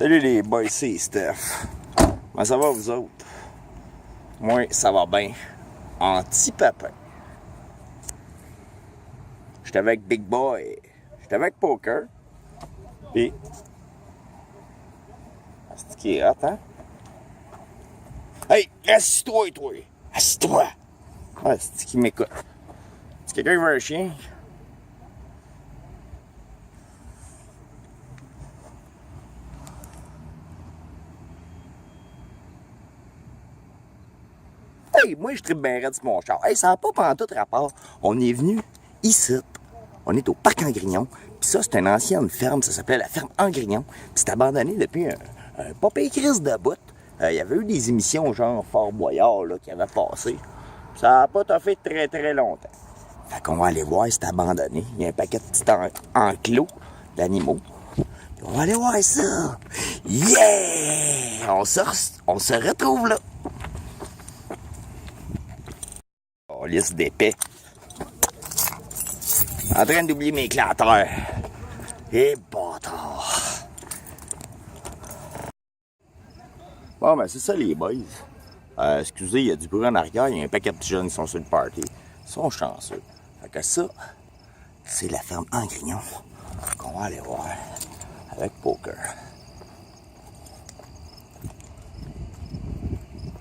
Salut les boys, c'est Steph. Comment ça va vous autres? Moi, ça va bien. En petit papin. J'étais avec Big Boy. J'étais avec Poker. Pis... C'est qui est hot, hein? Hey, assis-toi, toi! Assis-toi! Ah, c'est qui m'écoute. C'est quelqu'un qui veut un chien? Hey, moi, je tripe bien raide sur mon char. Hey, ça n'a pas pantoute rapport. On est venu ici. On est au parc Angrignon. Puis ça, c'est une ancienne ferme. Ça s'appelait la ferme Angrignon. Puis c'est abandonné depuis un pas pire crise de bout. Il y avait eu des émissions genre Fort Boyard là, qui avaient passé. Ça n'a pas fait très très longtemps. Fait qu'on va aller voir, c'est abandonné. Il y a un paquet de petits enclos d'animaux. On va aller voir ça. Yeah! On se retrouve là. Oh, liste d'épais. En train d'oublier mes éclateurs. Et bâtard. Bon, ben c'est ça les boys. Excusez, il y a du bruit en arrière. Il y a un paquet de petits jeunes qui sont sur le party. Ils sont chanceux. Fait que ça, c'est la ferme Angrignon qu'on va aller voir avec Poker.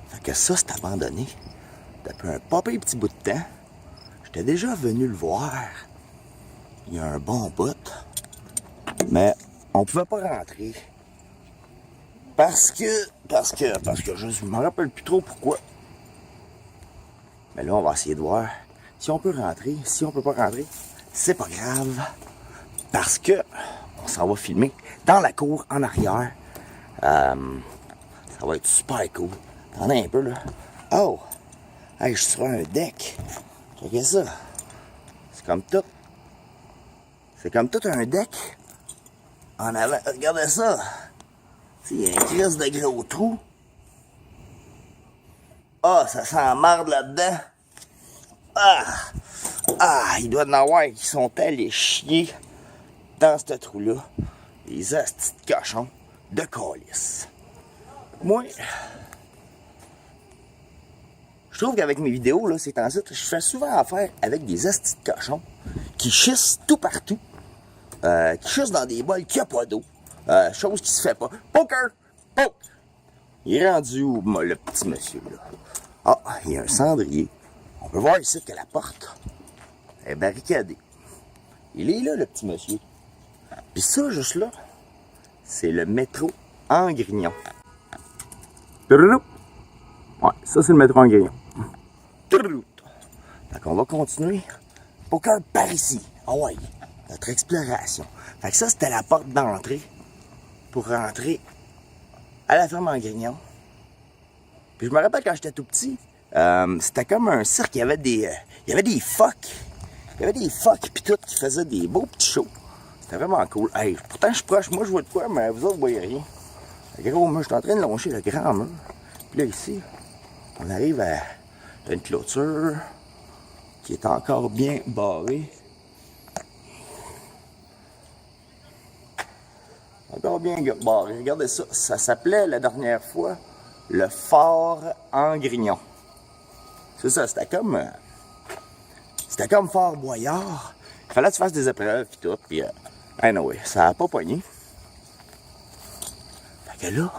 Fait que ça, c'est abandonné depuis un pas pire petit bout de temps. J'étais déjà venu le voir il y a un bon bout, mais on pouvait pas rentrer. Parce que je me rappelle plus trop pourquoi. Mais là, on va essayer de voir si on peut rentrer. Si on peut pas rentrer, c'est pas grave. Parce que on s'en va filmer dans la cour en arrière. Ça va être super cool. Attendez un peu là. Oh! Hey, je suis sur un deck. Regardez ça. C'est comme tout. C'est comme tout un deck. En avant. Regardez ça. Il y a un crise de gros trou. Ah, ça sent marde là-dedans. Il doit y en avoir qui sont allés chier dans ce trou-là. Les astis de cochons de calice. Moi, je trouve qu'avec mes vidéos, là, ces temps-ci, je fais souvent affaire avec des astis de cochons qui chissent tout partout. Qui chissent dans des bols qui n'ont pas d'eau. Chose qui se fait pas. Poker! Poke! Il est rendu où, le petit monsieur, là? Ah, il y a un cendrier. On peut voir ici que la porte est barricadée. Il est là, le petit monsieur. Puis ça, juste là, c'est le métro Angrignon. Ouais, ça, c'est le métro Angrignon. Fait qu'on va continuer. Poker par ici. Ah ouais, notre exploration. Fait que ça, c'était la porte d'entrée pour rentrer à la ferme Angrignon. Puis je me rappelle quand j'étais tout petit, c'était comme un cirque. Il y avait des phoques. Il y avait des phoques pis tout qui faisaient des beaux petits shows. C'était vraiment cool. Hey, pourtant je suis proche, moi je vois de quoi, mais vous autres vous voyez rien. Le gros mur, je suis en train de longer le grand mur. Puis là ici, on arrive à une clôture qui est encore bien barrée. Encore bien barré. Regardez ça. Ça s'appelait la dernière fois le Fort Angrignon. C'est ça, c'était comme Fort Boyard. Il fallait que tu fasses des épreuves et tout. Puis, anyway, ça a pas pogné. Fait que là,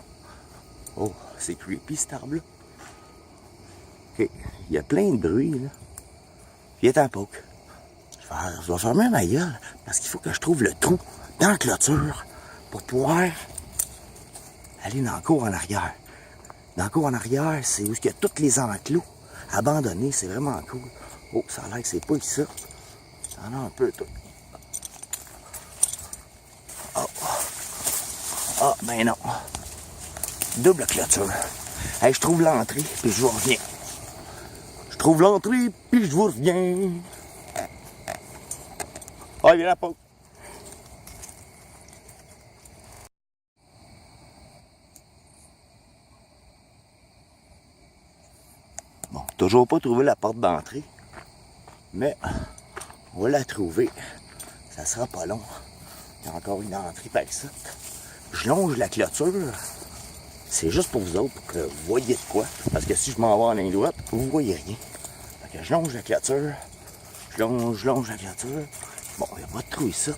oh, c'est creepy cet arbre-là. Ok, il y a plein de bruit là. Puis il est en poke. Je vais fermer ma gueule parce qu'il faut que je trouve le trou dans la clôture pour pouvoir aller dans la cour en arrière. Dans la cour en arrière, c'est où il y a tous les enclos abandonnés. C'est vraiment cool. Oh, ça a l'air que c'est pas ici. Ça en a un peu, tout. Oh, ben non. Double clôture. Hey, je trouve l'entrée, puis je vous reviens. Je trouve l'entrée, puis je vous reviens. Ah, il vient la pause. Bon, toujours pas trouvé la porte d'entrée, mais on va la trouver. Ça sera pas long. Il y a encore une entrée par ici. je longe la clôture. C'est juste pour vous autres, pour que vous voyez de quoi. Parce que si je m'en vais en ligne droite, vous voyez rien. Fait que je longe la clôture. Je longe la clôture. Bon, il n'y a pas de trou ici.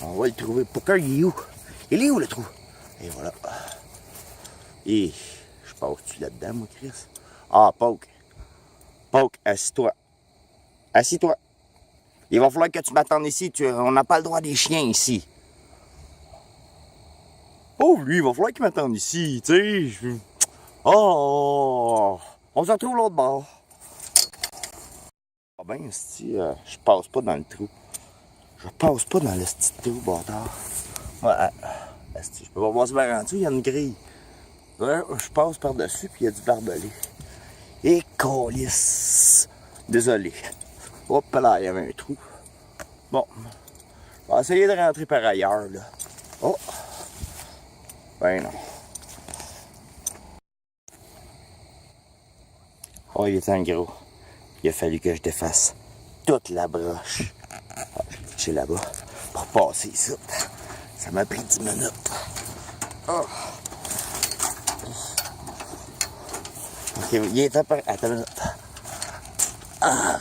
On va le trouver. Pourquoi il est où? Il est où le trou? Et voilà. Et je passe-tu là-dedans, moi, Chris? Ah, Poke. Poke, assis-toi. Assis-toi. Il va falloir que tu m'attendes ici. On n'a pas le droit des chiens ici. Oh, lui, il va falloir qu'il m'attende ici, tu sais. Oh, on se retrouve l'autre bord. Ah ben, si je passe pas dans le trou. Je passe pas dans le petit trou, bâtard. Ouais, je peux pas passer par en dessous, il y a une grille. Ouais, je passe par-dessus, puis il y a du barbelé. Et câlisse. Désolé. Hop là, il y avait un trou. Bon, on va essayer de rentrer par ailleurs, là. Oh! Ben non. Oh, il était un gros. Il a fallu que je défasse toute la broche. Ah, je l'ai pitché là-bas pour passer ici. Ça m'a pris 10 minutes. Oh. Ok, il était par... Attends une minute. Ah.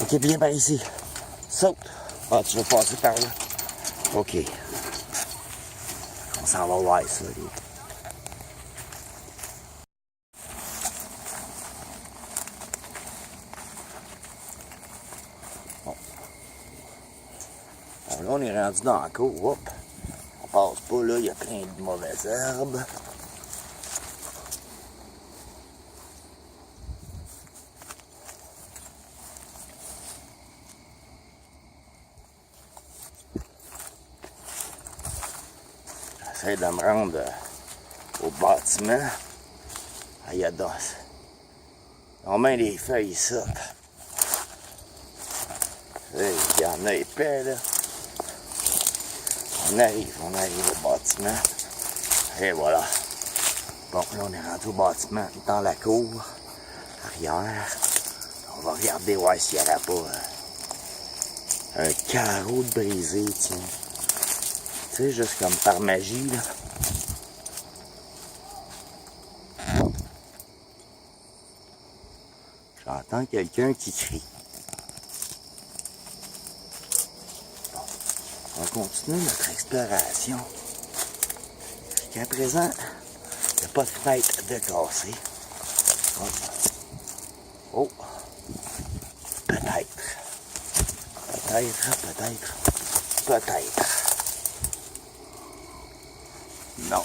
Ok, viens par ici. Saute. Ah, tu vas passer par là. Ok. On s'en va voir ça. Bon. Alors là, on est rendu dans la cour. Hop. On passe pas là, il y a plein de mauvaises herbes. J'essaie de me rendre au bâtiment. Ah, il y a dans. On met les feuilles ici. Il y en a épais là. On arrive au bâtiment. Et voilà. Bon, là on est rendu au bâtiment, dans la cour, arrière. On va regarder voir s'il n'y aura pas un carreau de brisé, tiens. Tu sais, juste comme par magie, là. J'entends quelqu'un qui crie. Bon, on va continuer notre exploration. Jusqu'à présent, il n'y a pas de fenêtre de cassée. Oh! Peut-être. Peut-être. Non.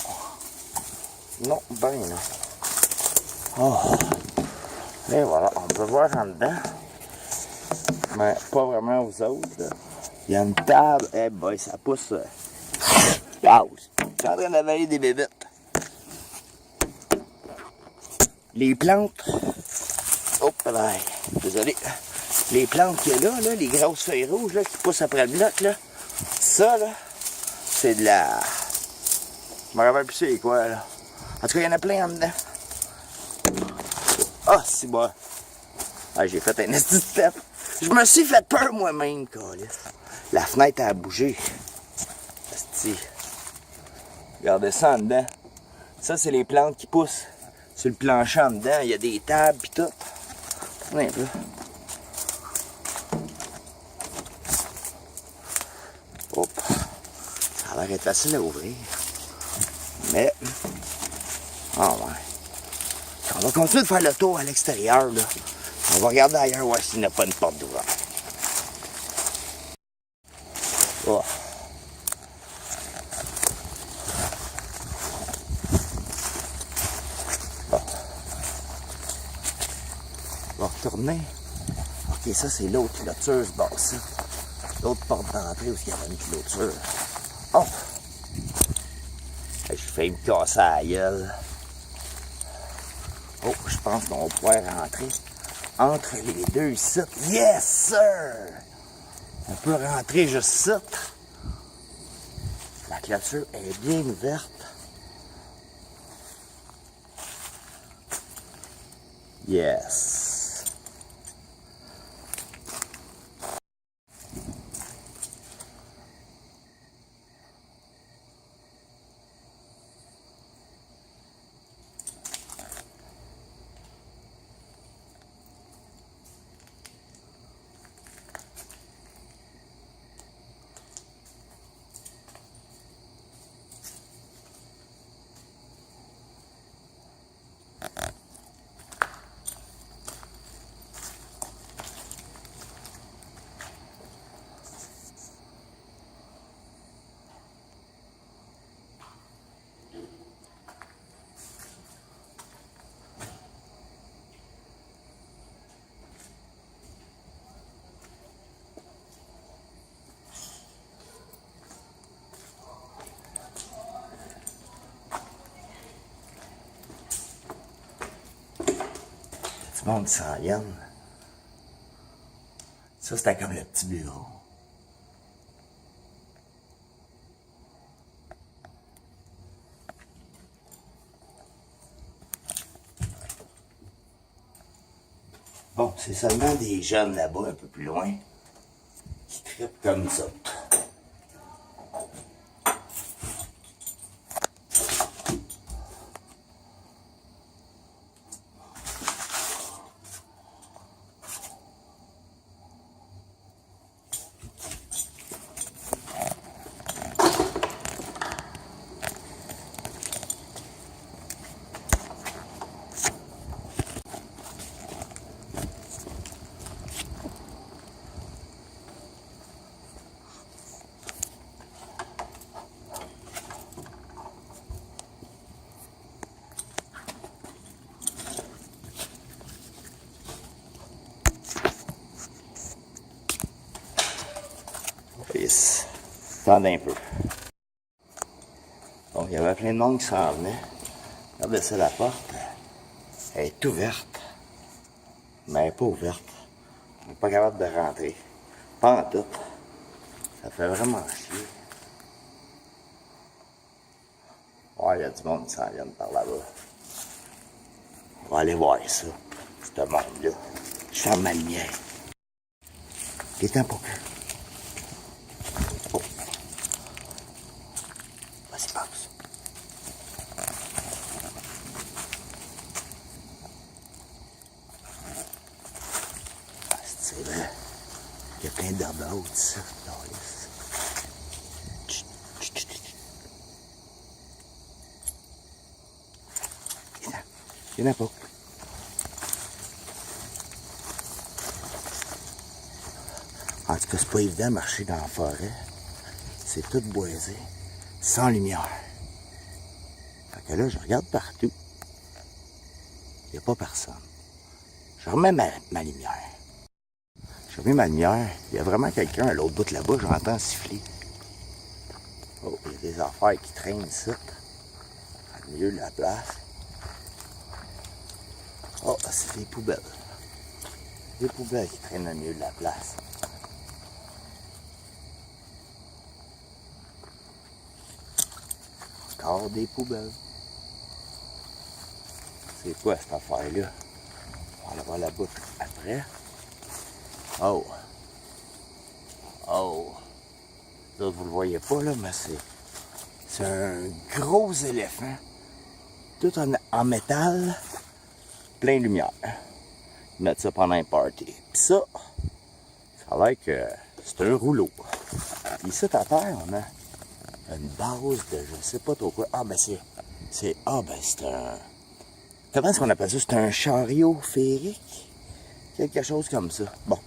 Non, ben non. Oh. Et voilà, on peut voir en dedans. Mais pas vraiment aux autres. Là. Il y a une table. Eh boy, ça pousse. Wow! Je suis en train d'avaler des bébites. Les plantes. Hop là. Désolé. Les plantes qu'il y a là, les grosses feuilles rouges là, qui poussent après le bloc, là. Ça, là, c'est de la... Je me rappelle plus c'est quoi, là. En tout cas, il y en a plein en dedans. Ah, c'est bon. Ah, j'ai fait un esti de step. Je me suis fait peur moi-même, câlisse. La fenêtre a bougé. Esti. Regardez ça en dedans. Ça, c'est les plantes qui poussent sur le plancher en dedans. Il y a des tables pis tout. Attendez un peu. Hop. Ça a l'air d'être facile à ouvrir. Mais... Ah ouais. On va continuer de faire le tour à l'extérieur, là. On va regarder ailleurs voir s'il n'y a pas une porte d'ouverte. Oh. Bon. On va retourner. Ok, ça c'est l'autre clôture, bon ça. L'autre porte d'entrée où il y avait une clôture. Oh! J'ai failli me casser la gueule. Oh, je pense qu'on va pouvoir rentrer entre les deux sites. Yes, sir! On peut rentrer juste ici. La clôture est bien ouverte. Yes! du monde qui s'en vienne. Ça, c'était comme le petit bureau. Bon, c'est seulement des jeunes là-bas, un peu plus loin, qui trippent comme nous autres. Yes. Attendez un peu. Bon, il y avait plein de monde qui s'en venait. Regardez ça, la porte. Elle est ouverte. Mais elle n'est pas ouverte. On n'est pas capable de rentrer. Pas en tout. Ça fait vraiment chier. Ouais, il y a du monde qui s'en vient par là-bas. On va aller voir ça. Ce monde-là. Je ferme ma lumière. Il est temps pour que... Oh. Vas-y, passe. Ah, c'est vrai. Il y a plein d'arbres ça. Il n'y en a pas. En tout cas, c'est pas évident de marcher dans la forêt. C'est tout boisé, sans lumière. Fait que là, je regarde partout. Il n'y a pas personne. Je remets ma lumière. Je remets ma lumière. Il y a vraiment quelqu'un à l'autre bout là-bas, j'entends siffler. Oh, il y a des affaires qui traînent ici. Au milieu de la place. Oh, c'est des poubelles. Des poubelles qui traînent au milieu de la place. Encore des poubelles. C'est quoi cette affaire-là? On va aller voir là-bas après. Oh! Oh! Là, vous le voyez pas, là, mais c'est un gros éléphant. Tout en métal. Plein de lumière. Ils mettent ça pendant un party. Puis ça a l'air que c'est un rouleau. Puis ici, à terre, on a une base de je sais pas trop quoi. Ah, ben c'est un... Comment est-ce qu'on appelle ça? C'est un chariot féerique? Quelque chose comme ça. Bon.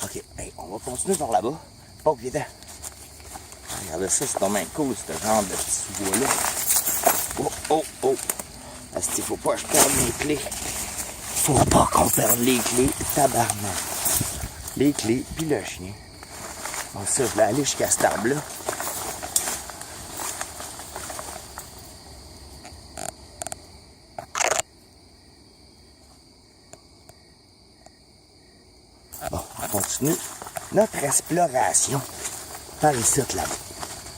OK. Hey, on va continuer par là-bas. Pas oublier dedans. Regardez ça, c'est vraiment cool, ce genre de petit sous-bois-là. Oh, oh, oh. Parce qu'il faut pas que je perde mes clés. Faut pas qu'on perde les clés. Tabarnak. Les clés, puis le chien. Bon, ça, je vais aller jusqu'à cet arbre-là. Bon, on continue notre exploration par ici, là-bas.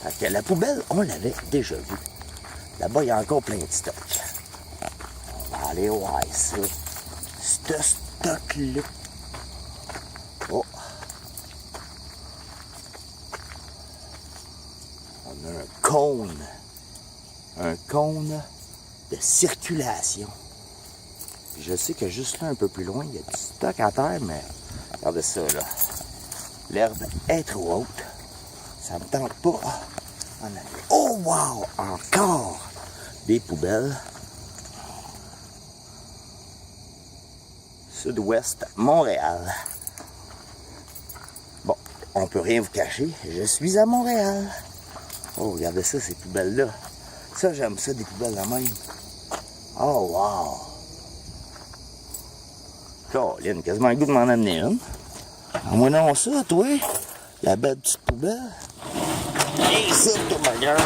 Parce que la poubelle, on l'avait déjà vue. Là-bas, il y a encore plein de stocks. On va aller voir ça. Ce stock-là. Oh. On a un cône. Un cône de circulation. Puis je sais que juste là, un peu plus loin, il y a du stock à terre, mais regardez ça, là. L'herbe est trop haute. Ça me tente pas. Oh, wow! Encore des poubelles. Sud-Ouest, Montréal. Bon, on peut rien vous cacher. Je suis à Montréal. Oh, regardez ça, ces poubelles-là. Ça, j'aime ça, des poubelles de même. Oh, wow! Colin, quasiment le goût de m'en amener une. Envoie non ça, toi. La belle petite poubelle. Hey, ça, toi, ma gueule.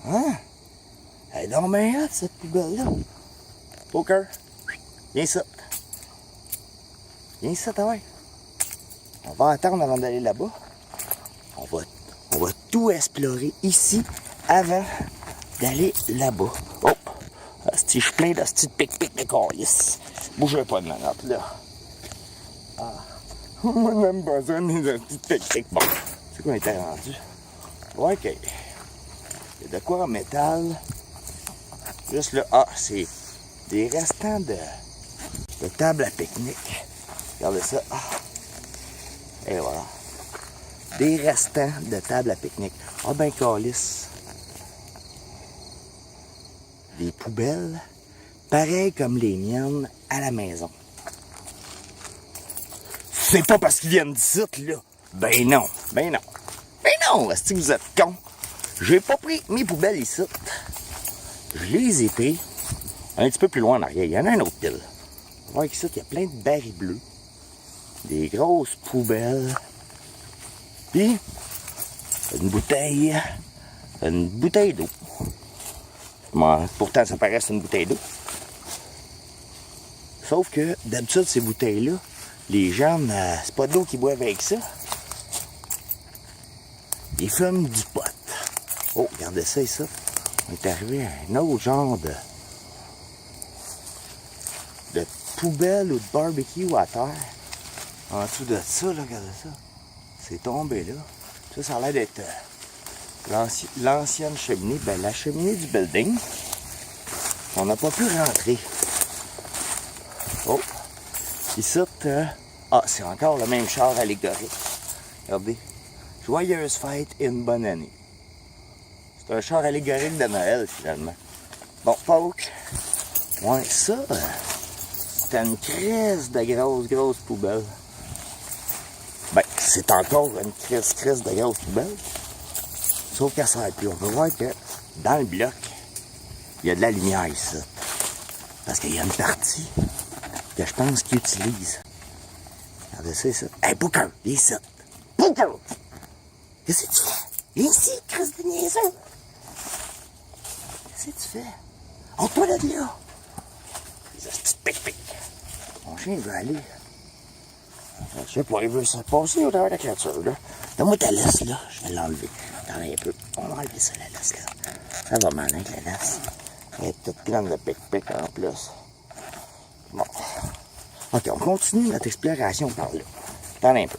Hein? Elle est donc bien hot, cette poubelle-là. Poker, viens ici. Viens ici, ouais. On va attendre avant d'aller là-bas. On va tout explorer ici avant d'aller là-bas. Oh! Je suis plein de petites pic-pic de calice. Bougez pas de ma note, là. Ah. On n'a même pas besoin de petites pic-pic. Bon, c'est quoi on était rendu? Ouais, OK. Il y a de quoi en métal. Juste là, ah, c'est des restants de table à pique-nique. Regardez ça. Ah. Et voilà. Des restants de table à pique-nique. Ah ben calice. Des poubelles, pareilles comme les miennes à la maison. C'est pas parce qu'ils viennent d'ici, là. Ben non, ben non. Ben non, est-ce que vous êtes cons? J'ai pas pris mes poubelles ici. Je les ai pris un petit peu plus loin en arrière. Il y en a un autre pile. On va voir ici qu'il y a plein de barils bleus. Des grosses poubelles. Puis, une bouteille d'eau. Bon, pourtant, ça paraît c'est une bouteille d'eau. Sauf que, d'habitude, ces bouteilles-là, les gens, c'est pas d'eau qu'ils boivent avec ça. Ils fument du pot. Oh, regardez ça ici. On est arrivé à un autre genre de poubelle ou de barbecue à terre. En dessous de ça, là, regardez ça. C'est tombé là. Ça a l'air d'être l'ancienne cheminée. Ben, la cheminée du building. On n'a pas pu rentrer. Oh! Ici, ah, c'est encore le même char allégorique. Regardez. Joyeuse fête et une bonne année. C'est un char allégorique de Noël, finalement. Bon, folk. Ouais, ça, c'est une crise de grosse poubelle. Ben, c'est encore une crise de grosse poubelle. Sauf qu'elle sert plus. On peut voir que dans le bloc, il y a de la lumière ici. Parce qu'il y a une partie que je pense qu'ils utilisent. Regardez ça, ça. Hey, Booker, viens ici. Booker! Qu'est-ce que tu fais? Viens ici, crise de niaiseux. Qu'est-ce que tu fais? On toi là de là. Les petits pic-pic. Mon chien veut aller. Je sais pas, il veut se passer au travers de la créature, là. Donne-moi ta laisse, là. Je vais l'enlever. Attends un peu. On va enlever ça, la laisse, là. Ça va mal avec la laisse. Elle est toute grande de pic-pic en plus. Bon. OK, on continue notre exploration par là. Attends un peu.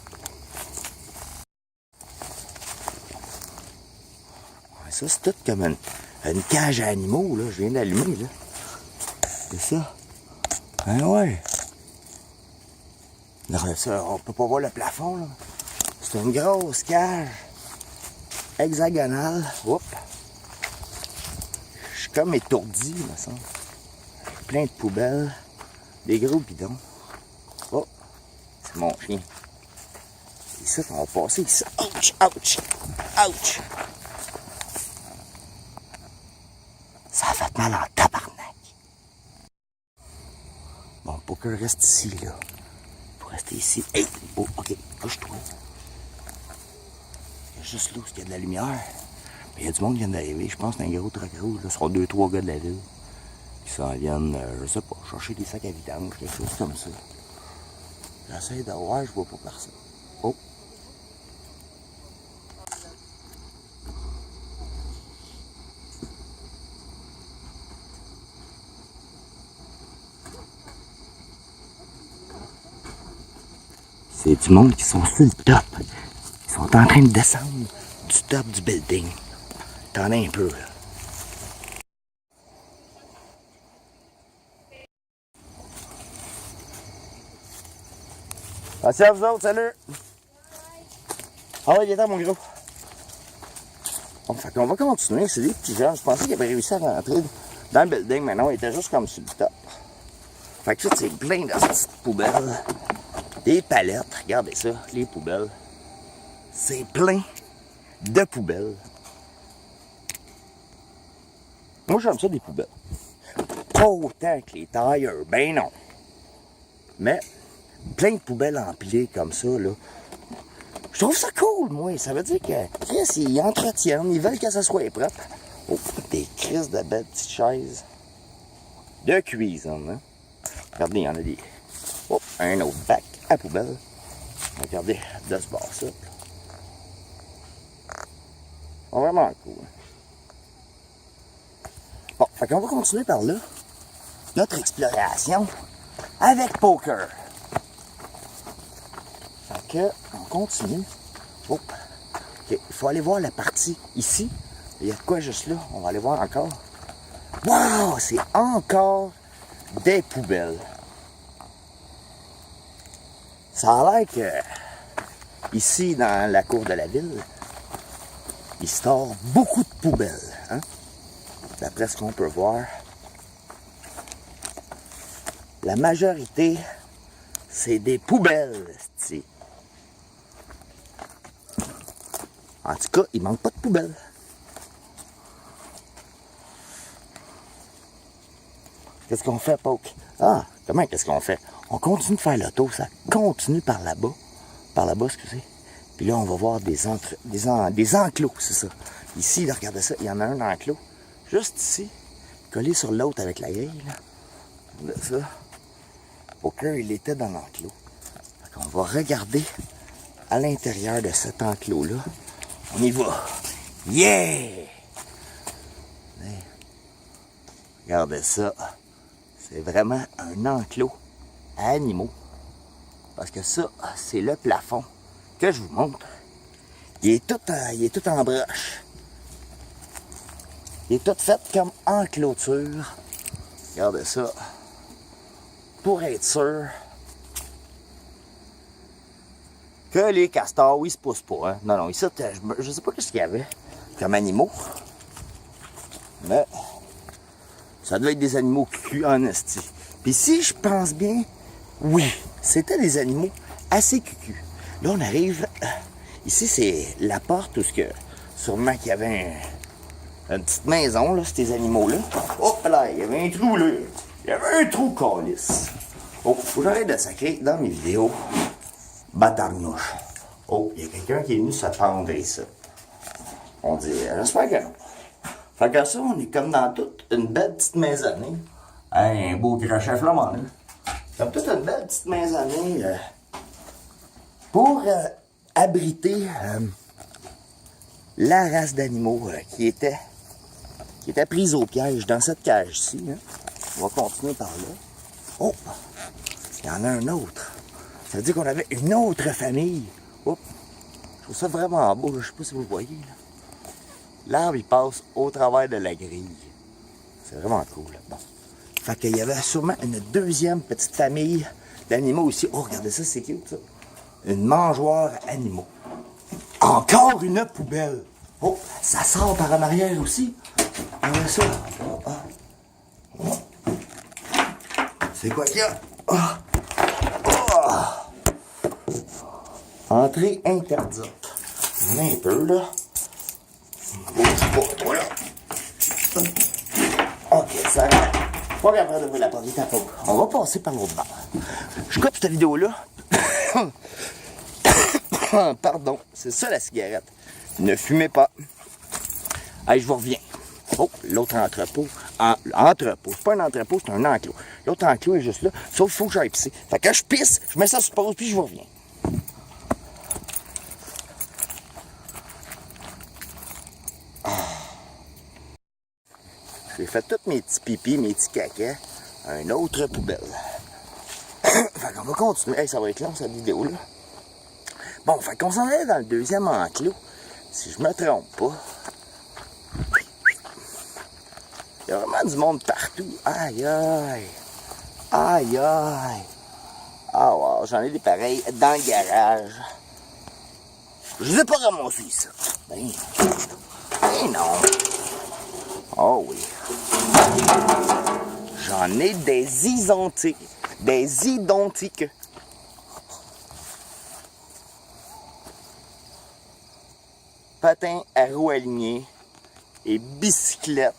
Ouais, ça, c'est tout comme une cage à animaux, là. Je viens d'allumer, là. C'est ça. Ah ouais. Non, ça, on peut pas voir le plafond, là. C'est une grosse cage hexagonale. Oups. Je suis comme étourdi, me semble. Plein de poubelles. Des gros bidons. Oh, c'est mon chien. Ici, on va passer ici. Ouch, ouch, ouch. Ça a fait mal en tabarnak. Bon, Poker reste ici, là. Rester ici. Hey! Oh, OK. Couche-toi. Il y a juste là où il y a de la lumière. Mais il y a du monde qui vient d'arriver. Je pense que c'est un gros truck rouge. Ce seront 2-3 gars de la ville qui s'en viennent, je sais pas, chercher des sacs à vidange, quelque chose comme ça. J'essaie de voir, je vois pas personne. Oh! C'est du monde qui sont sur le top. Ils sont en train de descendre du top du building. T'en as un peu, là. Merci à vous autres, salut! Ah ouais, il est temps, mon gros. Bon, fait qu'on va continuer. C'est des petits gens. Je pensais qu'ils avaient réussi à rentrer dans le building, mais non, ils étaient juste comme sur le top. Fait que ça, c'est plein de petites poubelles. Des palettes, regardez ça, les poubelles. C'est plein de poubelles. Moi, j'aime ça, des poubelles. Pas autant que les tailleurs, ben non. Mais, plein de poubelles empilées comme ça, là. Je trouve ça cool, moi. Ça veut dire que, Chris, ils entretiennent, ils veulent que ça soit propre. Oh, des crises de belles petites chaises. de cuisine. Hein? Regardez, il y en a des... Oh, un autre bac à poubelle. Regardez, de ce bord ça. Oh, vraiment cool. Bon, fait qu'on va continuer par là. Notre exploration avec Poker. Fait que, on continue. Oh, ok, il faut aller voir la partie ici. Il y a de quoi juste là? On va aller voir encore. Wow! C'est encore des poubelles. Ça a l'air que ici, dans la cour de la ville, il store beaucoup de poubelles. Hein? D'après ce qu'on peut voir, la majorité, c'est des poubelles. T'sais. En tout cas, il manque pas de poubelles. Qu'est-ce qu'on fait, Poke? Ah, comment qu'est-ce qu'on fait? On continue de faire le tour, ça continue par là-bas. Par là-bas, excusez. Puis là, on va voir des enclos, c'est ça. Ici, là, regardez ça, il y en a un enclos. Juste ici, collé sur l'autre avec la grille, là. Regardez ça. Poker, il était dans l'enclos. On va regarder à l'intérieur de cet enclos-là. On y va. Yeah! Regardez ça. C'est vraiment un enclos à animaux. Parce que ça, c'est le plafond que je vous montre. Il est tout en broche. Il est tout fait comme en clôture. Regardez ça. Pour être sûr que les castors, ils se poussent pas. Hein? Non, ici, je sais pas ce qu'il y avait comme animaux. Mais ça devait être des animaux cuits en esti. Puis si je pense bien, oui, c'était des animaux assez cucus. Là, on arrive... Ici, c'est la porte où sûrement qu'il y avait une petite maison, là, ces animaux-là. Hop là, il y avait un trou, là. Il y avait un trou calice. Oh, faut que j'arrête de sacrer dans mes vidéos. Batarnouche. Oh, il y a quelqu'un qui est venu se pendre ici. On dit, j'espère que non. Fait que ça, on est comme dans toute une belle petite maisonnée. Hey, un beau crochet flamand, là. Comme toute une belle petite maisonnée pour abriter la race d'animaux qui était prise au piège dans cette cage-ci. Hein. On va continuer par là. Oh! Il y en a un autre. Ça veut dire qu'on avait une autre famille. Oh! Je trouve ça vraiment beau. Je sais pas si vous voyez. L'arbre, il passe au travers de la grille. C'est vraiment cool. Bon. Fait qu'il y avait sûrement une deuxième petite famille d'animaux ici. Oh, regardez ça, c'est cute, ça. Une mangeoire animaux. Encore une poubelle. Oh, ça sort par en arrière aussi. Regardez ça. Oh, oh. Oh. C'est quoi qu'il y a? Oh. Oh. Entrée interdite. Un peu, là. Bouge pas, toi, là. Ok, ça va. Pas capable d'ouvrir la porte, à peau. On va passer par l'autre bord. Je coupe cette vidéo-là. Pardon, c'est ça la cigarette. Ne fumez pas. Allez, je vous reviens. Oh, l'autre entrepôt. Entrepôt, c'est pas un entrepôt, c'est un enclos. L'autre enclos est juste là, sauf qu'il faut que j'aille pisser. Fait que je pisse, je mets ça sur pause, puis je vous reviens. J'ai fait tous mes petits pipis, mes petits caca à une autre poubelle. Fait qu'on va continuer. Hey, ça va être long, cette vidéo-là. Bon, fait qu'on s'en allait dans le deuxième enclos. Si je me trompe pas. Il y a vraiment du monde partout. Aïe, aïe. Aïe, aïe. Ah, wow, j'en ai des pareils dans le garage. Je les ai pas ramassés, ça. Ben non. Oh oui. J'en ai des identiques. Des identiques. Patins à roues alignées et bicyclette.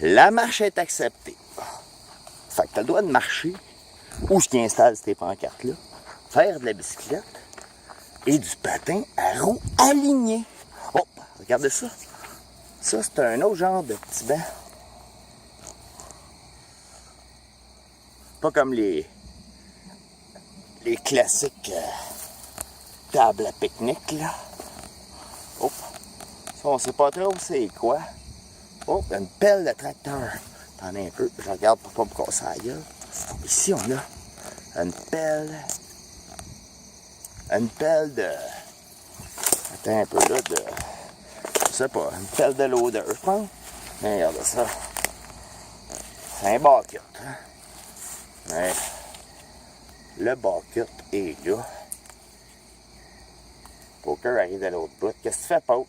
La marche est acceptée. Fait que tu as le droit de marcher où ce qui installe ces pancartes-là, faire de la bicyclette et du patin à roues alignées. Oh, regardez ça. Ça, c'est un autre genre de petit banc. pas comme les classiques tables à pique-nique, là. Oh, ça, on sait pas trop c'est quoi. Oh, une pelle de tracteur. T'en as un peu, je regarde pour pas me casser la gueule. Ici, on a une pelle de... Attends un peu là, je sais pas, une pelle de loader, je pense. Mais regarde ça. C'est un bucket, hein? Mais le bucket est là. Poker arrive de l'autre bout. Qu'est-ce que tu fais, Poke?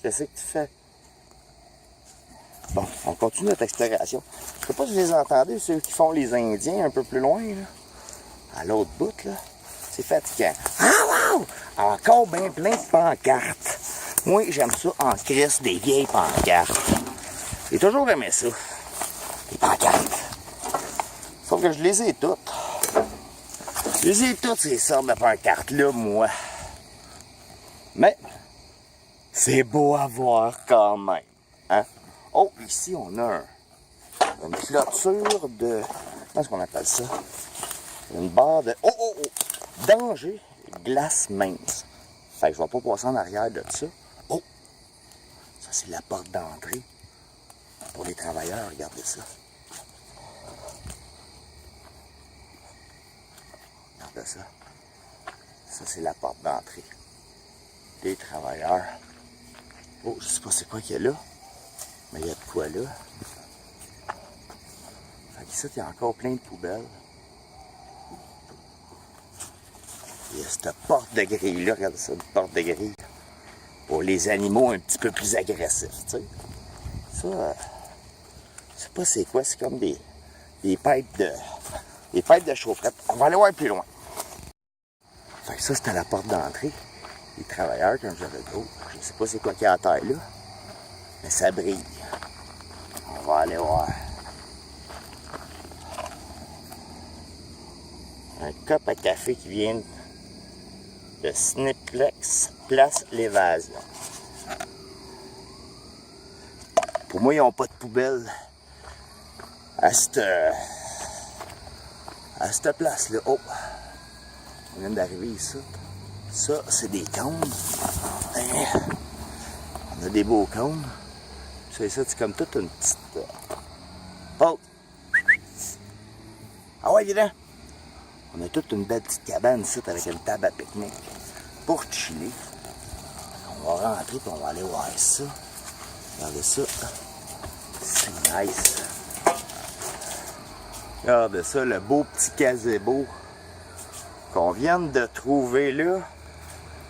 Qu'est-ce que tu fais? Bon, on continue notre exploration. Je sais pas si vous les entendez, ceux qui font les Indiens un peu plus loin, là. À l'autre bout, là. C'est fatigant. Ah, wow! Encore bien plein de pancartes. Moi, j'aime ça en crise, des vieilles pancartes. J'ai toujours aimé ça. Les pancartes. Sauf que je les ai toutes. Je les ai toutes, ces sortes de pancartes-là, moi. Mais, c'est beau à voir quand même. Hein? Oh, ici, on a une clôture de... Comment est-ce qu'on appelle ça? Une barre de... Oh, oh, oh! Danger, glace mince. Fait que je vais pas passer en arrière de ça. Oh! Ça, c'est la porte d'entrée pour les travailleurs. Regardez ça. Regardez ça. Ça, c'est la porte d'entrée des travailleurs. Oh, je sais pas c'est quoi qu'il y a là. Mais il y a de quoi là. Fait qu'ici, il y a encore plein de poubelles. Il y a cette porte de grille-là, regardez ça, une porte de grille. Pour les animaux un petit peu plus agressifs, tu sais. Ça, je sais pas c'est quoi, c'est comme des pipes de chaufferette. On va aller voir plus loin. Fait que ça, c'était la porte d'entrée. Les travailleurs, comme j'avais dit, je sais pas c'est quoi qu'il y a à terre là, mais ça brille. On va aller voir. Un cup à café qui vient de Sniplex Place l'Évasion. Pour moi, ils n'ont pas de poubelle à cette place-là. Oh! On vient d'arriver ici. Ça, c'est des cônes. On a des beaux cônes. Ça, c'est comme toute une petite... Oh! Ah ouais, viens. On a toute une belle petite cabane ici avec une table à pique-nique pour chiller. On va rentrer et on va aller voir ça. Regardez ça. C'est nice. Regardez ça, le beau petit gazebo qu'on vient de trouver là.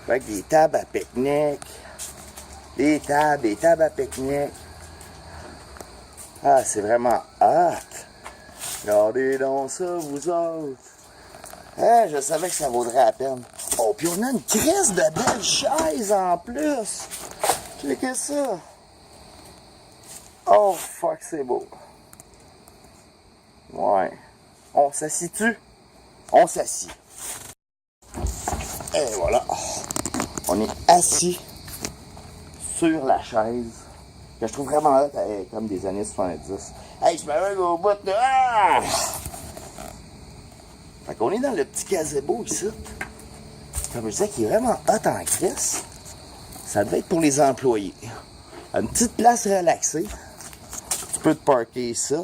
Avec des tables à pique-nique. Des tables à pique-nique. Ah, c'est vraiment hot. Regardez donc ça, vous autres. Ah, je savais que ça vaudrait la peine. Oh, puis on a une crise de belles chaises en plus. Checkez ça. Oh, fuck, c'est beau. Ouais. On s'assit-tu? On s'assit. Et voilà. On est assis sur la chaise. Que je trouve vraiment hot, comme des années 70. Hey, je me rends au bout de... Ah! Fait qu'on est dans le petit gazebo ici. Comme je disais, qui est vraiment hot en crise. Ça devait être pour les employés. Une petite place relaxée. Tu peux te parker ici.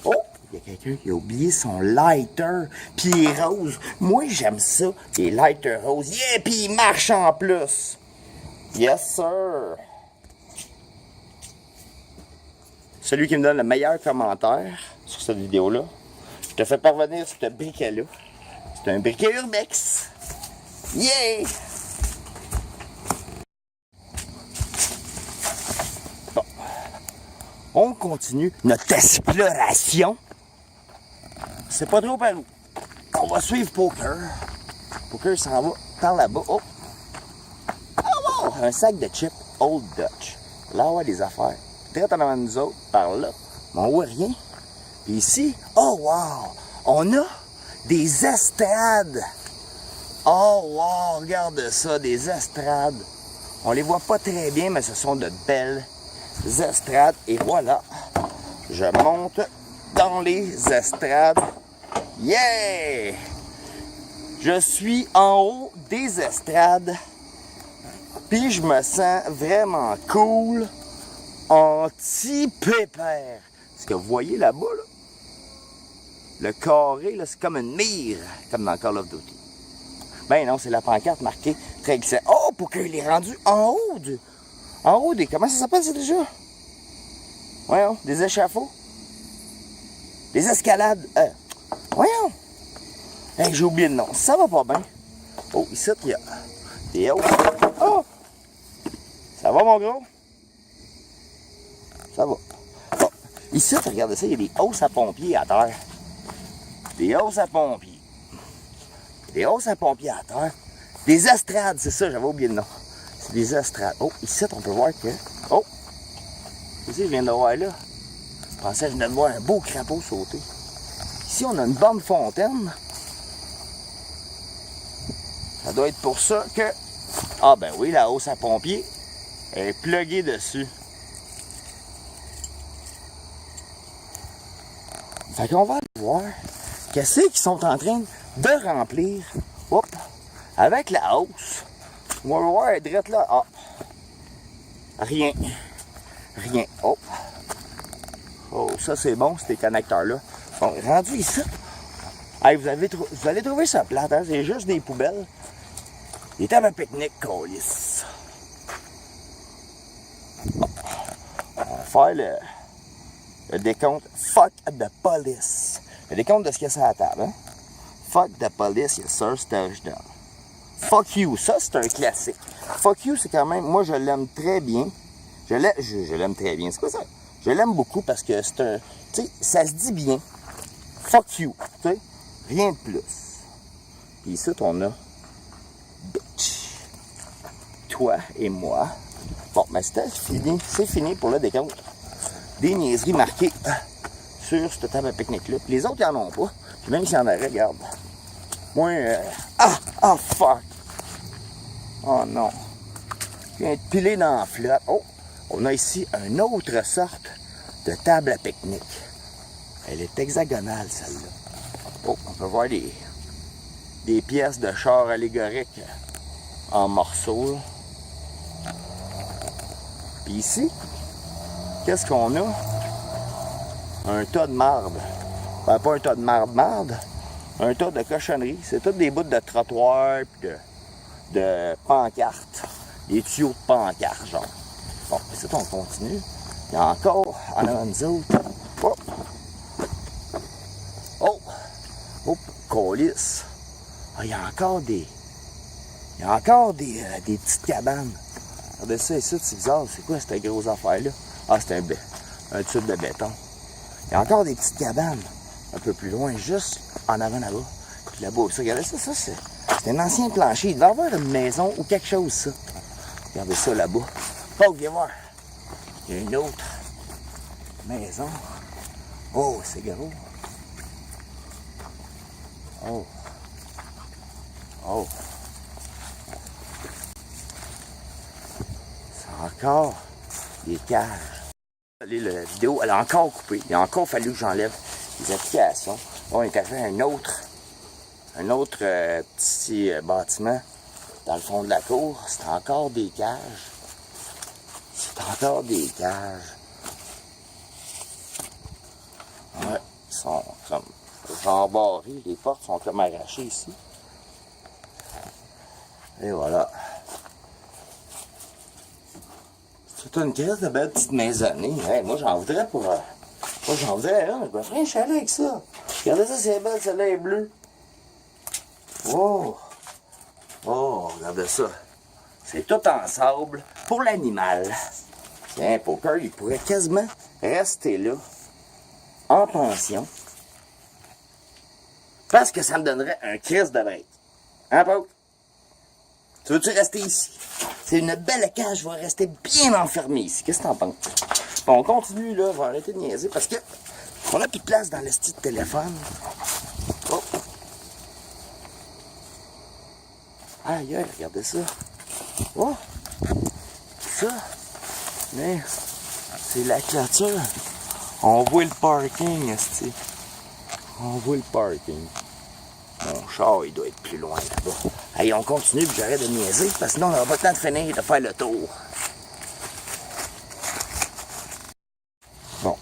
Oh! Il y a quelqu'un qui a oublié son lighter. Puis il est rose. Moi, j'aime ça, les lighters roses. Yeah! Puis il marche en plus. Yes, sir! Celui qui me donne le meilleur commentaire sur cette vidéo-là, je te fais parvenir ce briquet-là. C'est un briquet Urbex. Yeah! Bon. On continue notre exploration. C'est pas trop par où. On va suivre Poker. Poker s'en va par là-bas. Oh! Oh, wow! Un sac de chips Old Dutch. Là, on a des affaires. Très en avant de nous autres, par là. Mais on voit rien. Puis ici, oh wow! On a des estrades. Oh wow! Regarde ça, des estrades. On les voit pas très bien, mais ce sont de belles estrades. Et voilà, je monte dans les estrades. Yeah! Je suis en haut des estrades. Puis je me sens vraiment cool, anti-pépère. Ce que vous voyez là-bas, là, le carré, là, c'est comme une mire, comme dans Call of Duty. Ben non, c'est la pancarte marquée très glissant. Oh, pour qu'il est rendu en haut des... Comment ça s'appelle ça déjà? Voyons, des échafauds. Des escalades. Voyons. Hey, j'ai oublié le nom. Ça va pas bien. Oh, ici, il y a des hausses. Oh! Ça va, mon gros? Ça va. Bon, ici, regardez ça, il y a des hausses à pompiers à terre. Des hausses à pompiers. Des hausses à pompiers à terre. Des estrades, c'est ça, j'avais oublié le nom. C'est des estrades. Oh, ici, on peut voir que... Oh! Ici, je viens de voir là. Je pensais que je venais de voir un beau crapaud sauter. Ici, on a une bonne fontaine. Ça doit être pour ça que... Ah ben oui, la hausse à pompiers est pluguée dessus. Fait qu'on va aller voir qu'est-ce qu'ils sont en train de remplir. Hop! Avec la hausse. On va voir, direct là. Ah! Rien. Rien. Oh! Oh, ça c'est bon, ces connecteurs-là. Bon, rendu ici. Hey, vous allez trouver ça plate, hein? C'est juste des poubelles. Des tables à pique-nique, câlisse. Bon. On va faire le décompte. Fuck the police. Le décompte de ce qu'il y a sur la table, hein? Fuck the police, yes sir, c'est original. Fuck you, ça c'est un classique. Fuck you, c'est quand même, moi je l'aime très bien. Je l'aime très bien, c'est quoi ça? Je l'aime beaucoup parce que c'est un, tu sais, ça se dit bien. Fuck you, tu sais, rien de plus. Puis ici, on a bitch. Toi et moi. Bon, mais c'est fini pour le décompte. Des niaiseries marquées sur cette table à pique-nique-là. Puis les autres, ils n'en ont pas. Puis même s'il y en aurait, regarde. Moi, fuck! Oh non! Je viens de piler dans la flotte. Oh! On a ici une autre sorte de table à pique-nique. Elle est hexagonale, celle-là. Oh, on peut voir des pièces de char allégoriques en morceaux. Puis ici, qu'est-ce qu'on a? Un tas de marde. Ben, pas un tas de marde, un tas de cochonneries. C'est toutes des bouts de trottoir puis de pancartes. Des tuyaux de pancartes, genre. Bon, c'est ça, on continue. Il y a encore, en avant de nous autres. Oh! Oh! Oh! Câlisse! Ah, il y a encore des... Il y a encore des petites cabanes. Regardez ça ici, c'est bizarre. C'est quoi cette grosse affaire-là? Ah, c'est un tube de béton. Il y a encore des petites cabanes. Un peu plus loin, juste en avant là-bas. Puis là-bas, ça, regardez ça, c'est un ancien plancher. Il devait y avoir une maison ou quelque chose, ça. Regardez ça là-bas. Oh, viens voir. Il y a une autre maison. Oh, c'est gros. Oh. Oh. C'est encore des cages. La vidéo, elle a encore coupé. Il a encore fallu que j'enlève les applications. On est arrivé à un autre petit bâtiment dans le fond de la cour. C'est encore des cages. C'est encore des cages. Ouais, ils sont comme rembarrés. Les portes sont comme arrachées ici. Et voilà. C'est une crise de belle petite maisonnée. Hey, moi, j'en voudrais pour... moi, j'en voudrais, là. Je me ferais un chalet avec ça. Regardez ça, c'est belle, celle-là est bleue. Oh! Oh, regardez ça. C'est tout en sable pour l'animal. Tiens, Poker, il pourrait quasiment rester là, en pension. Parce que ça me donnerait un crise de break. Hein, Poker? Tu veux-tu rester ici? C'est une belle cage, je vais rester bien enfermé ici. Qu'est-ce que t'en penses? Bon, on continue, là, on va arrêter de niaiser parce que on n'a plus de place dans le style de téléphone. Oh! Aïe, aïe, regardez ça. Oh! Ça, mais c'est la clôture On voit le parking, esti. On voit le parking. Mon char, il doit être plus loin là-bas. Allez, on continue, puis j'arrête de niaiser, parce que sinon, on n'aura pas le temps de finir de faire le tour. Bon.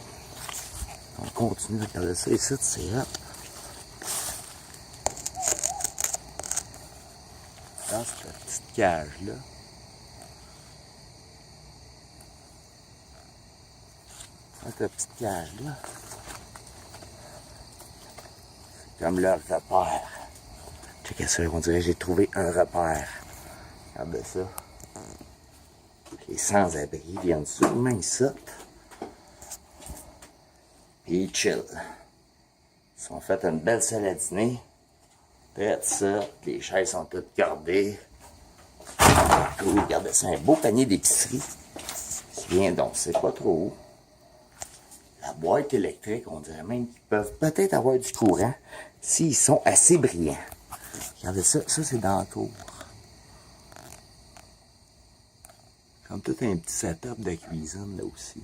On continue de regarder ça ici, c'est hot. Dans cette petite cage-là. Dans cette petite cage-là. C'est comme leur repère. Checkez ça, on dirait que j'ai trouvé un repère. Regardez ça. Les sans-abri viennent sûrement ici. Puis ils chill. Ils sont fait une belle salle à dîner. Près de ça, les chaises sont toutes gardées. Cool, regardez ça, un beau panier d'épicerie. Qui vient donc, c'est pas trop haut. La boîte électrique, on dirait même qu'ils peuvent peut-être avoir du courant s'ils sont assez brillants. Regardez ça, ça c'est dans la tour. Comme tout un petit setup de cuisine là aussi.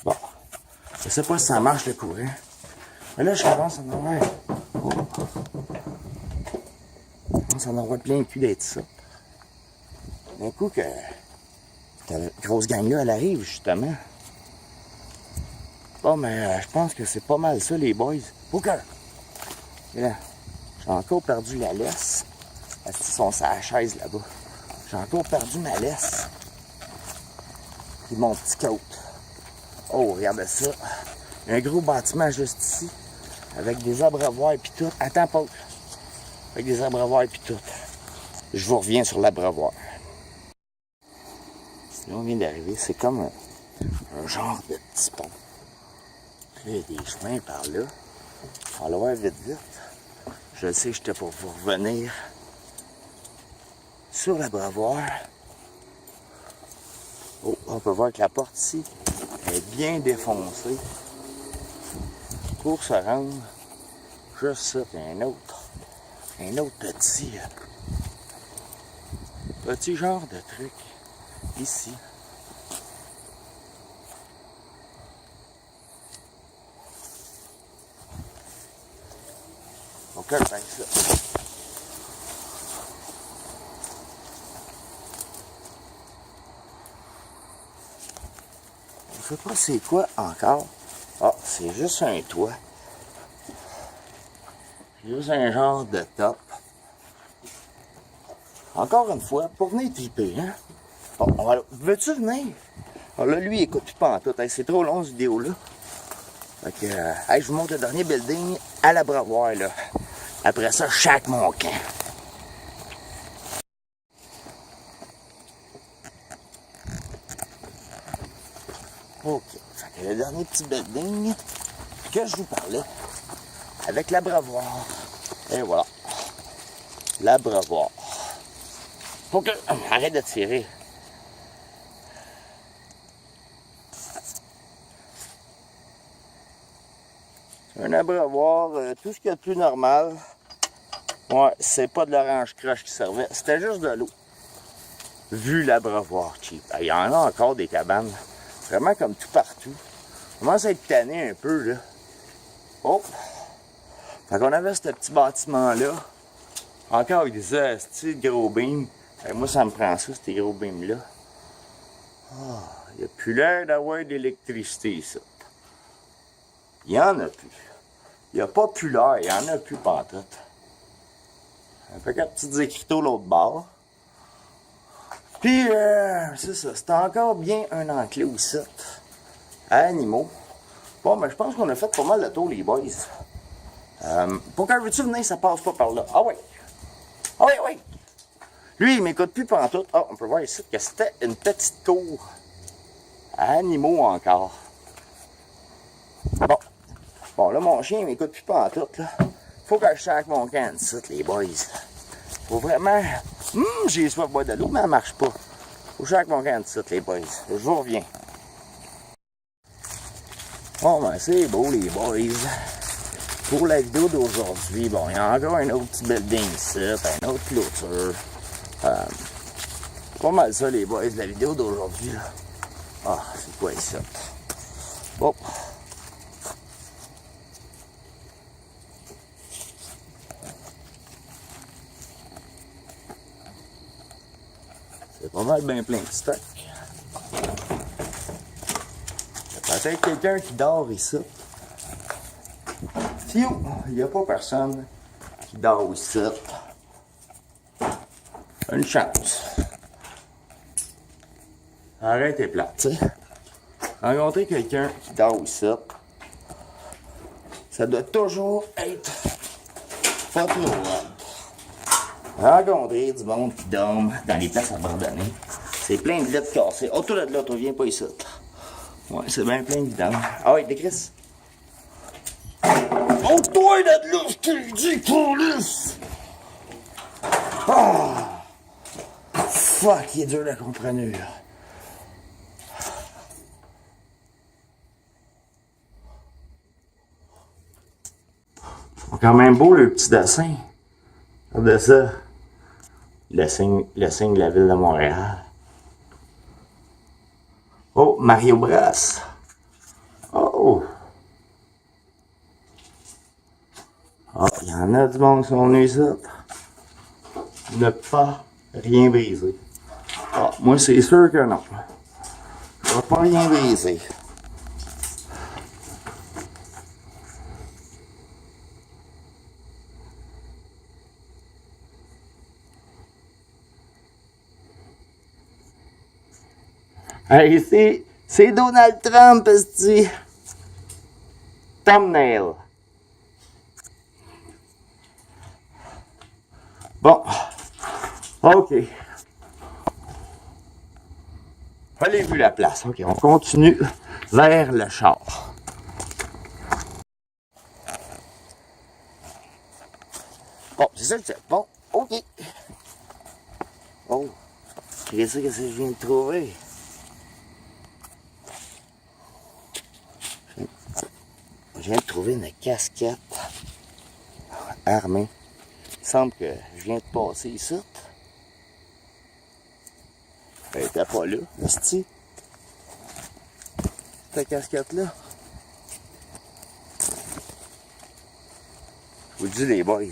Bon, je sais pas si ça marche le courant. Mais là, je commence à en avoir. Oh. Je commence à en avoir plein le cul d'être ça. D'un coup que cette grosse gang-là, elle arrive justement. Bon, mais je pense que c'est pas mal ça, les boys. Booker! Et là, j'ai encore perdu la laisse. Parce qu'ils sont sur la chaise là-bas. J'ai encore perdu ma laisse. Et mon petit coat. Oh, regardez ça. Il y a un gros bâtiment juste ici. Avec des abreuvoirs et tout. Attends, Paul. Avec des abreuvoirs et tout. Je vous reviens sur l'abreuvoir. Là, on vient d'arriver. C'est comme un genre de petit pont. Là, il y a des chemins par là. On va le voir vite, vite. Je sais que j'étais pour vous revenir sur l'abreuvoir. Oh, on peut voir que la porte ici est bien défoncée. Pour se rendre juste ça, puis un autre petit genre de truc ici. Donc là, ben ça. Je sais pas c'est quoi encore. Ah, c'est juste un toit. C'est juste un genre de top. Encore une fois, pour venir triper, hein? Bon, on va... Veux-tu venir? Alors là, lui, il écoute plus pantoute. Hey, c'est trop long, cette vidéo-là. Fait que, hey, je vous montre le dernier building à l'abreuvoir, là. Après ça, chaque mon camp. OK. Fait que le dernier petit building que je vous parlais, avec l'abreuvoir. Et voilà. L'abreuvoir. Faut que... Arrête de tirer. Un abreuvoir, tout ce qu'il y a de plus normal. Ouais, c'est pas de l'orange croche qui servait. C'était juste de l'eau. Vu l'abreuvoir cheap. Il y en a encore des cabanes. Vraiment comme tout partout. On commence à être tanné un peu, là. Oh! Fait qu'on avait ce petit bâtiment-là. Encore avec des hosties de gros beams. Moi, ça me prend ça, ces gros beams-là. Oh, il n'y a plus l'air d'avoir d'électricité, ça. Il n'y en a plus. Il n'y a pas plus l'air, il n'y en a plus pantoute. Un peu quatre petits écriteaux l'autre bord. Puis, c'est ça, c'est encore bien un enclos ici. À animaux. Bon, ben, je pense qu'on a fait pas mal le tour, les boys. Pourquoi veux-tu venir, ça passe pas par là? Ah oui! Ah oui, oui! Lui, il m'écoute plus pantoute. Ah, on peut voir ici que c'était une petite tour. À animaux encore. Bon. Bon, là, mon chien, il m'écoute plus pantoute, là. Faut que je sac mon camp ici, les boys. Faut vraiment... j'ai soif de boire de l'eau, mais elle marche pas. Faut que je sac mon camp ici, les boys. Je vous reviens. Bon, ben, c'est beau, les boys. Pour la vidéo d'aujourd'hui, bon, il y a encore un autre petit building ici, un autre clôture. Pas mal ça, les boys, la vidéo d'aujourd'hui, là. Ah, c'est quoi ça? Bon. C'est pas mal bien plein de stock. Il y a peut-être quelqu'un qui dort ici. Fiou, il n'y a pas personne qui dort ici. Une chance. Arrête tes plate, tu sais. Rencontrer quelqu'un qui dort ici, ça doit toujours être pas trop hot. Rencontrer du monde qui dorme dans les places abandonnées, c'est plein de lettres cassées. Oh, toi là, toi, viens pas ici. Ouais, c'est bien plein de vidanges. Ah ouais, décrisse. Oh, toi là, je te le dis, police! Ah! Fuck, il est dur la comprenure. Quand même beau le petit dessin. Regardez ça. Le signe de la ville de Montréal. Oh, Mario Bros. Oh. Ah, il y en a du monde qui sont venus ici. Ne pas rien briser. Ah, moi c'est sûr que non. Je ne vais pas rien briser. Hey, c'est Donald Trump, c'est thumbnail. Bon. OK. Allez, vu la place. OK, on continue vers le char. Bon, c'est ça que c'est. Bon, OK. Oh. Qu'est-ce que je viens de trouver? Je viens de trouver une casquette armée. Il semble que je viens de passer ici. Elle était pas là, esti. Cette casquette-là. Je vous le dis, les boys.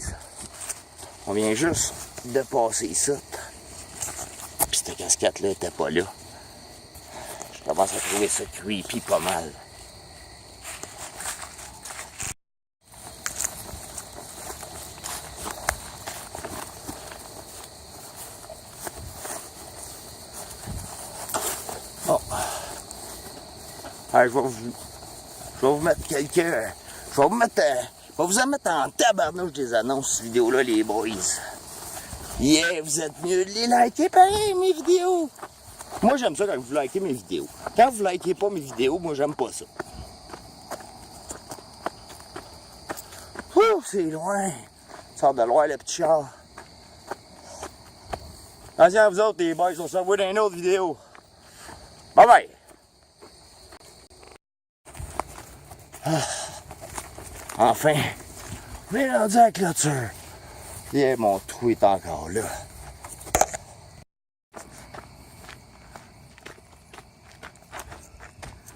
On vient juste de passer ici. Puis cette casquette-là était pas là. Je commence à trouver ça creepy pas mal. Bon. Alors, je vais vous mettre quelques... Je vais vous en mettre en tabarnouche des annonces, cette vidéo-là, les boys. Yeah, vous êtes mieux de les liker pareil, mes vidéos. Moi, j'aime ça quand vous likez mes vidéos. Quand vous likez pas mes vidéos, moi, j'aime pas ça. Ouh, c'est loin. Sort de loin, le petit char. Attention à vous autres, les boys, on se revoit dans une autre vidéo. Bye bye. Ah. Enfin, on est rendu à la clôture. Yeah, mon trou est encore là.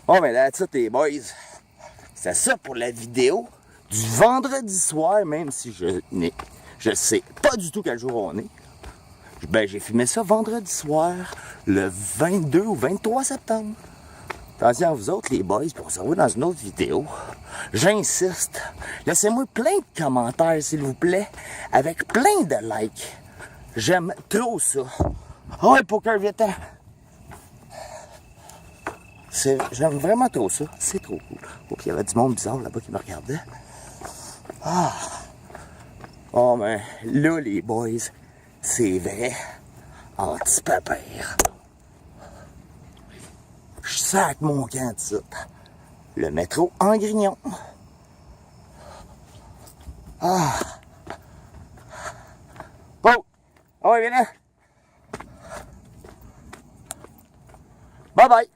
Bon, ben là, ça, les boys, c'est ça pour la vidéo du vendredi soir, même si je sais pas du tout quel jour on est. Ben, j'ai filmé ça vendredi soir, le 22 ou 23 septembre. Attention à vous autres, les boys, pour se revoir dans une autre vidéo. J'insiste, laissez-moi plein de commentaires, s'il vous plaît, avec plein de likes. J'aime trop ça. Ah ouais, poker, viens-t'en. J'aime vraiment trop ça. C'est trop cool. Oh, puis il y avait du monde bizarre là-bas qui me regardait. Ah. Oh, ben, là, les boys, c'est vrai. Anti-papère. Je sac mon camp de ça. Le métro en Grignon. Ah. Oh. Oh, viens là. Bye bye.